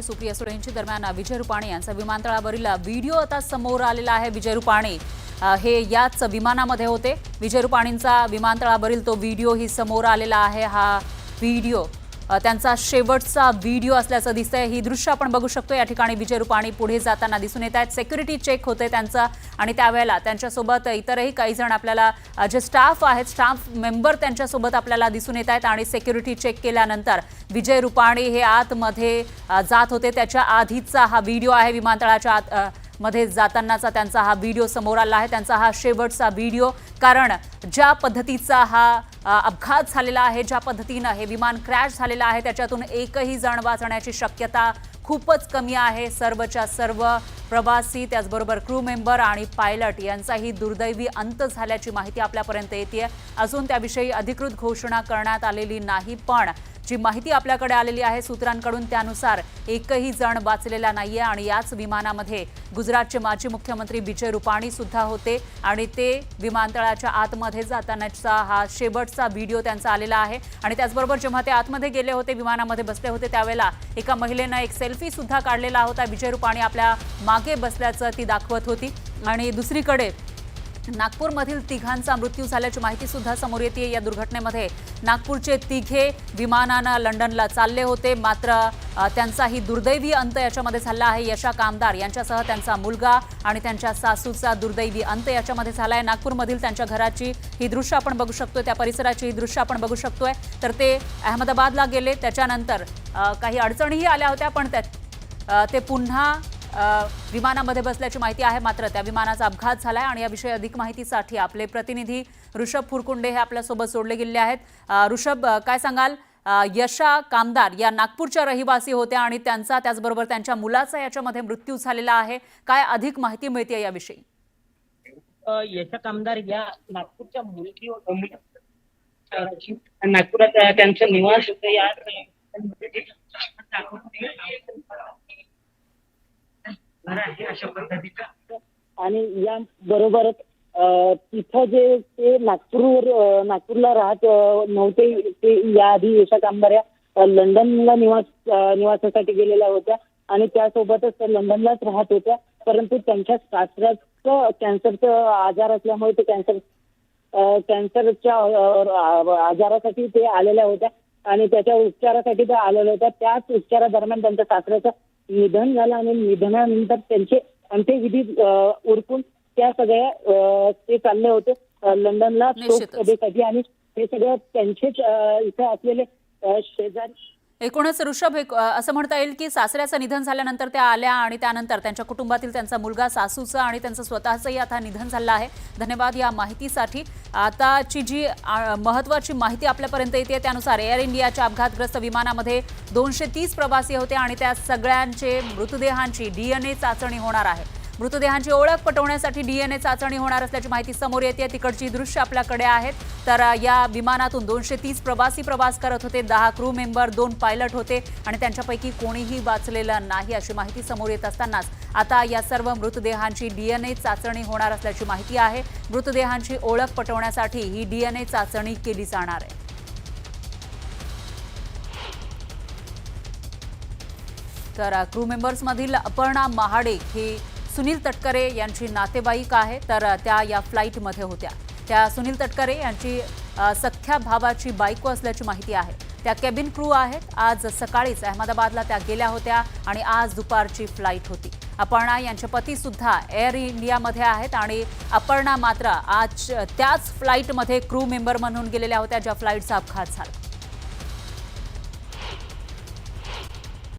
सुप्रिया सुळेंची। दरम्यान विजय रुपाणी यांचा विमानतळावरील व्हिडिओ आता समोर आलेला आहे। विजय रुपाणी हे याच विमानामध्ये होते। विजय रुपाणींचा विमानतळावरील तो व्हिडिओ ही समोर आलेला आहे। हा व्हिडिओ त्यांचा शेवटचा व्हिडिओ असल्याचं दिसतंय। ही दृश्य आपण बघू शकतो। या ठिकाणी विजय रुपाणी पुढे जाताना दिसून येत आहेत। सिक्युरिटी चेक होते त्यांचा आणि त्यावेळेला त्यांच्यासोबत इतरही काही जण आपल्याला जे स्टाफ आहेत, स्टाफ मेंबर त्यांच्यासोबत आपल्याला दिसून येत आहेत आणि सिक्युरिटी चेक केल्यानंतर विजय रुपाणी हे आतमध्ये जात होते। त्याच्या आधीचा हा व्हिडिओ आहे। विमानतळाच्या आत मध्ये जातानाचा त्यांचा हा व्हिडिओ समोर आला आहे। त्यांचा हा शेवटचा व्हिडिओ, कारण ज्या पद्धतीचा हा अपघात झालेला आहे, ज्या पद्धतीने हे विमान क्रॅश झालेला आहे, त्याच्यातून एकही जण वाचण्याची शक्यता खूपच कमी आहे। सर्वच्या सर्व प्रवासी, त्याचबरोबर क्रू मेंबर आणि पायलट यांचाही दुर्दैवी अंत झाल्याची माहिती आपल्यापर्यंत येते। अजून त्याविषयी अधिकृत घोषणा करण्यात आलेली नाही, पण जी माहिती आपल्याकडे आलेली आहे सूत्रांकडून त्यानुसार एकही जण वाचलेला नाहीये आणि याच विमानामध्ये गुजरातचे माजी मुख्यमंत्री विजय रुपाणी सुद्धा होते आणि ते विमानतळाच्या आतमध्ये जातानाचा हा शेवटचा व्हिडिओ त्यांचा आलेला आहे। आणि त्याचबरोबर जेव्हा ते आतमध्ये गेले होते, विमानामध्ये बसले होते, त्यावेळेला एका महिलेने एक सेल्फी सुद्धा काढलेला होता। विजय रुपाणी आपल्या मागे बसल्याचं ती दाखवत होती। आणि दुसरीकडे नागपूरमधील तिघांचा मृत्यू झाल्याची माहिती सुद्धा समोर येते। या दुर्घटनेमध्ये नागपूरचे तिघे विमानानं लंडनला चालले होते, मात्र त्यांचाही दुर्दैवी अंत याच्यामध्ये झाला आहे। यशा कामदार यांच्यासह त्यांचा मुलगा आणि त्यांच्या सासूचा दुर्दैवी अंत याच्यामध्ये झाला आहे। नागपूरमधील त्यांच्या घराची ही दृश्य आपण बघू शकतोय, त्या परिसराची ही दृश्य आपण बघू शकतोय। तर ते अहमदाबादला गेले, त्याच्यानंतर काही अडचणीही आल्या होत्या, पण ते पुन्हा विमानामध्ये बसल्याची माहिती आहे। मात्र त्या विमानाचा अपघात झालाय आणि याविषयी अधिक माहितीसाठी आपले प्रतिनिधी ऋषभ फुरकुंडे हे आपल्यासोबत जोडले गेले आहेत। ऋषभ, काय सांगाल? यशा कामदार या नागपूरच्या रहिवासी होत्या आणि त्यांचा, त्याचबरोबर त्यांच्या मुलाचा याच्यामध्ये मृत्यू झालेला आहे। काय अधिक माहिती मिळते याविषयी? यशा कामदार या नागपूरच्या नागपुरात त्यांचं निवास होतं। या अशा पद्धतीचं आणि या बरोबरच तिथं जे ते नागपूरला राहत नव्हते, ते याआधी यशा कामदार या लंडनला निवासासाठी गेलेल्या होत्या आणि त्यासोबतच त्या लंडनलाच राहत होत्या। परंतु त्यांच्या सासऱ्याचं कॅन्सरचा आजार असल्यामुळे ते कॅन्सरच्या आजारासाठी ते आलेल्या होत्या आणि त्याच्या उपचारासाठी त्या आलेल्या होत्या। त्याच उपचारादरम्यान त्यांच्या सासऱ्याचं निधन झालं आणि निधनानंतर त्यांचे अंत्यविधी उरकून त्या सगळ्या ते चालले होते लंडनला शोकसभेसाठी आणि हे सगळं त्यांचेच इथे असलेले शेजारी। एकूणच ऋषभ, असं म्हणता येईल की सासऱ्याचं निधन झाल्यानंतर त्या आल्या आणि त्यानंतर त्यांच्या कुटुंबातील त्यांचा मुलगा, सासूचं आणि त्यांचं स्वतःचंही आता निधन झालं आहे। धन्यवाद या माहितीसाठी। आताची जी महत्त्वाची माहिती आपल्यापर्यंत येते त्यानुसार एअर इंडियाच्या अपघातग्रस्त विमानामध्ये 230 प्रवासी होते आणि त्या सगळ्यांचे मृतदेहांची DNA चाचणी होणार आहे। मृतदेहांची ओळख पटवण्यासाठी DNA चाचणी होणार असल्याची माहिती समोर येते। तिकडची दृश्य आपल्याकडे आहेत। तर या विमानातून 230 प्रवासी प्रवास करत होते, 10 क्रू मेंबर, 2 पायलट होते आणि त्यांच्यापैकी कोणीही वाचलेलं नाही अशी माहिती समोर येत असतानाच आता या सर्व मृतदेहांची DNA चाचणी होणार असल्याची माहिती आहे। मृतदेहांची ओळख पटवण्यासाठी ही DNA चाचणी केली जाणार आहे। तर क्रू मेंबर्स मधील अपर्णा महाडिक ही सुनील तटकरे यांची नातेवाईक आहे। तर त्या या फ्लाईटमध्ये होत्या। त्या सुनील तटकरे यांची सख्या भावाची बायको असल्याची माहिती आहे। त्या केबिन क्रू आहेत। आज सकाळीच अहमदाबादला त्या गेल्या होत्या आणि आज दुपारची फ्लाईट होती। अपर्णा यांचे पती सुद्धा एअर इंडियामध्ये आहेत आणि अपर्णा मात्र आज त्याच फ्लाईटमध्ये क्रू मेंबर म्हणून गेलेल्या होत्या ज्या फ्लाईटचा अपघात झाला।